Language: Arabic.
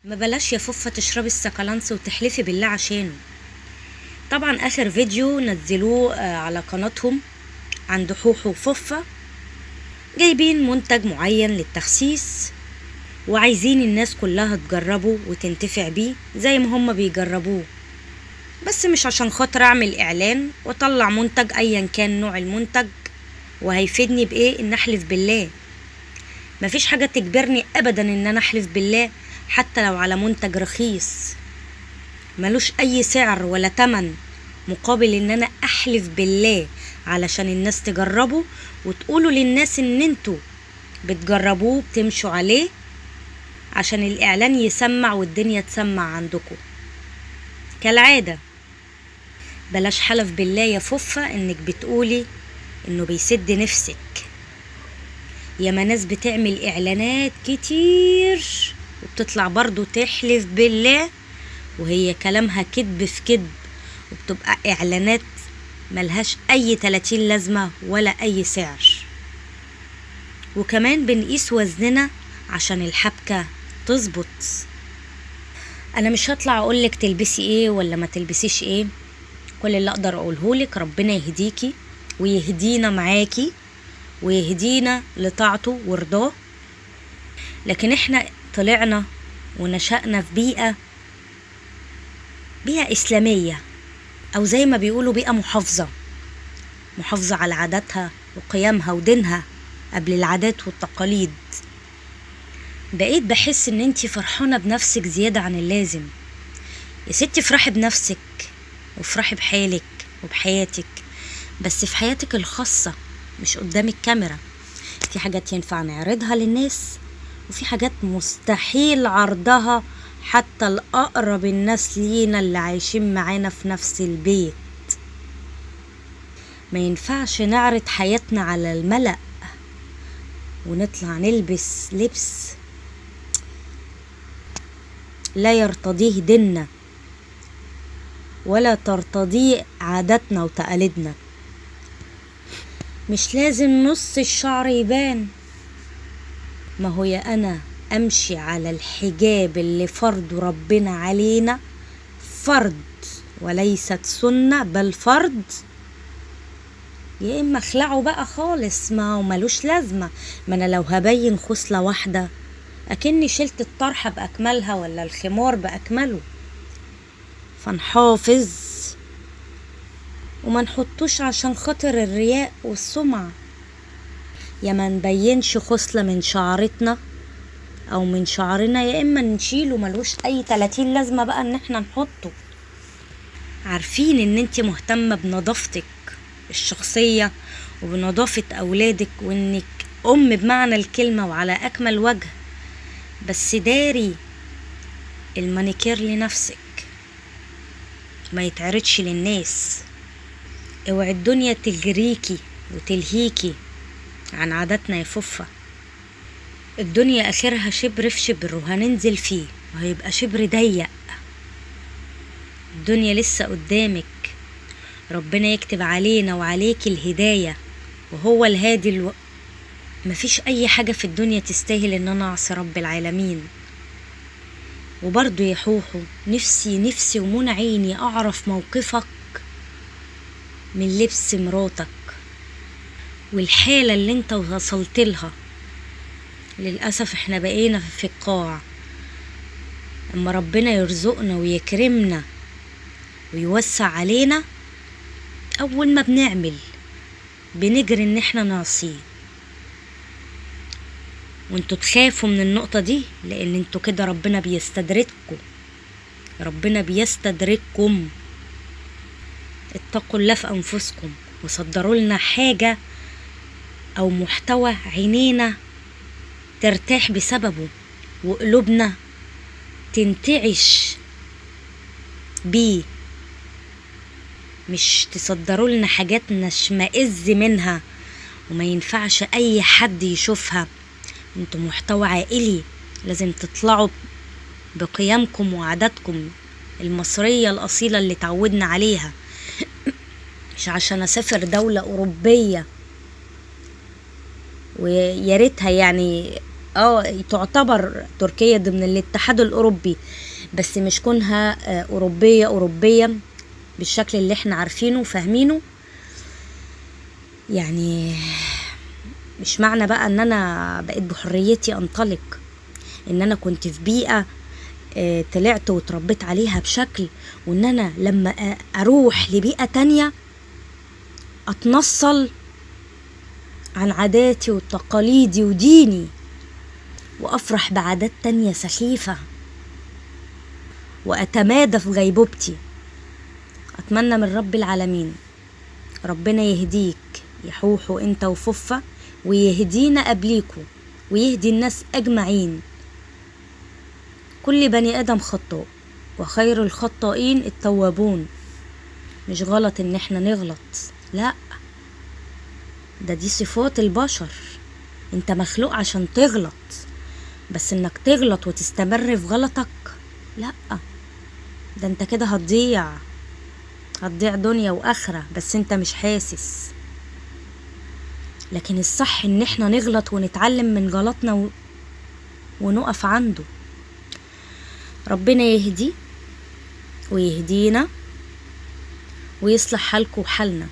ما بلاش يا فوفة تشربي السكالانس وتحلفي بالله عشانه. طبعا اخر فيديو نزلوه على قناتهم عند حوحو وفوفة، جايبين منتج معين للتخسيس وعايزين الناس كلها تجربه وتنتفع بيه زي ما هم بيجربوه، بس مش عشان خاطر اعمل اعلان واطلع منتج ايا كان نوع المنتج وهيفيدني بايه ان احلف بالله. مفيش حاجة تجبرني ابدا ان انا احلف بالله حتى لو على منتج رخيص ملوش اي سعر ولا تمن مقابل ان انا احلف بالله علشان الناس تجربه وتقولوا للناس ان انتوا بتجربوه بتمشوا عليه عشان الاعلان يسمع والدنيا تسمع عندكم كالعادة. بلاش حلف بالله يا فوفة انك بتقولي انه بيسد نفسك. ياما ناس بتعمل اعلانات كتير وبتطلع برضو تحلف بالله وهي كلامها كذب في كذب، وبتبقى اعلانات ملهاش اي 30 لازمة ولا اي سعر. وكمان بنقيس وزننا عشان الحبكة تظبط. انا مش هطلع اقولك تلبسي ايه ولا ما تلبسيش ايه، كل اللي اقدر اقولهولك ربنا يهديكي ويهدينا معاكي ويهدينا لطاعته ورضاه. لكن احنا طلعنا ونشأنا في بيئة إسلامية، أو زي ما بيقولوا بيئة محافظة على عاداتها وقيمها ودينها قبل العادات والتقاليد. بقيت بحس ان انتي فرحانة بنفسك زيادة عن اللازم. يا ستي افرحي بنفسك وافرحي بحالك وبحياتك، بس في حياتك الخاصة مش قدام الكاميرا. في حاجات ينفع نعرضها للناس وفي حاجات مستحيل عرضها حتى الأقرب الناس لينا اللي عايشين معانا في نفس البيت. ما ينفعش نعرض حياتنا على الملأ ونطلع نلبس لبس لا يرتضيه ديننا ولا ترتضيه عاداتنا وتقاليدنا. مش لازم نص الشعر يبان. ما هو يا انا امشي على الحجاب اللي فرض ربنا علينا، فرض وليست سنة بل فرض، يا اما اخلعه بقى خالص ما هو ملوش لازمة. ما انا لو هبين خصلة واحدة اكني شلت الطرحة باكملها ولا الخمار باكمله. فنحافظ وما نحطوش عشان خاطر الرياء والسمعة. يا ما نبينش خصلة من شعرتنا او من شعرنا يا اما نشيله ملوش اي 30 لازمة بقى ان احنا نحطه. عارفين ان انت مهتمة بنظافتك الشخصية وبنظافة اولادك وانك ام بمعنى الكلمة وعلى اكمل وجه، بس داري المانيكير لنفسك ما يتعرضش للناس. اوعي الدنيا تجريكي وتلهيكي عن عاداتنا يا فوفة. الدنيا اخرها شبر في شبر وهننزل فيه وهيبقى شبر ضيق. الدنيا لسه قدامك، ربنا يكتب علينا وعليك الهداية وهو الهادي مفيش اي حاجة في الدنيا تستاهل ان انا اعصي رب العالمين. وبرضو يا حوحو نفسي ومنى عيني اعرف موقفك من لبس مراتك والحالة اللي انت وصلت لها. للأسف احنا بقينا في القاع. اما ربنا يرزقنا ويكرمنا ويوسع علينا اول ما بنعمل بنجري ان احنا نعصيه. وانتوا تخافوا من النقطة دي لان انتوا كده ربنا بيستدرككم. اتقوا الله في انفسكم وصدروا لنا حاجة او محتوى عينينا ترتاح بسببه وقلوبنا تنتعش بيه، مش تصدروا لنا حاجات نشمئز منها وما ينفعش اي حد يشوفها. انتوا محتوى عائلي لازم تطلعوا بقيمكم وعاداتكم المصرية الأصيلة اللي تعودنا عليها. مش عشان اسافر دولة أوروبية وياريتها يعني تعتبر تركيا ضمن الاتحاد الأوروبي، بس مش كونها أوروبية بالشكل اللي احنا عارفينه وفاهمينه. يعني مش معنى بقى ان انا بقيت بحريتي انطلق ان انا كنت في بيئة طلعت وتربيت عليها بشكل، وان انا لما اروح لبيئة تانية اتنصل عن عاداتي وتقاليدي وديني، وافرح بعادات تانية سخيفة، واتمادى في غيبوبتي. اتمنى من رب العالمين ربنا يهديك يا حوحو انت وفوفة، ويهدينا قبليكوا، ويهدي الناس اجمعين. كل بني ادم خطاء، وخير الخطائين التوابون. مش غلط ان احنا نغلط، لا، دي صفات البشر. انت مخلوق عشان تغلط، بس انك تغلط وتستمر في غلطك لا، ده انت كده هتضيع دنيا واخرة، بس انت مش حاسس. لكن الصح ان احنا نغلط ونتعلم من غلطنا ونقف عنده. ربنا يهدي ويهدينا ويصلح حالكم وحالنا.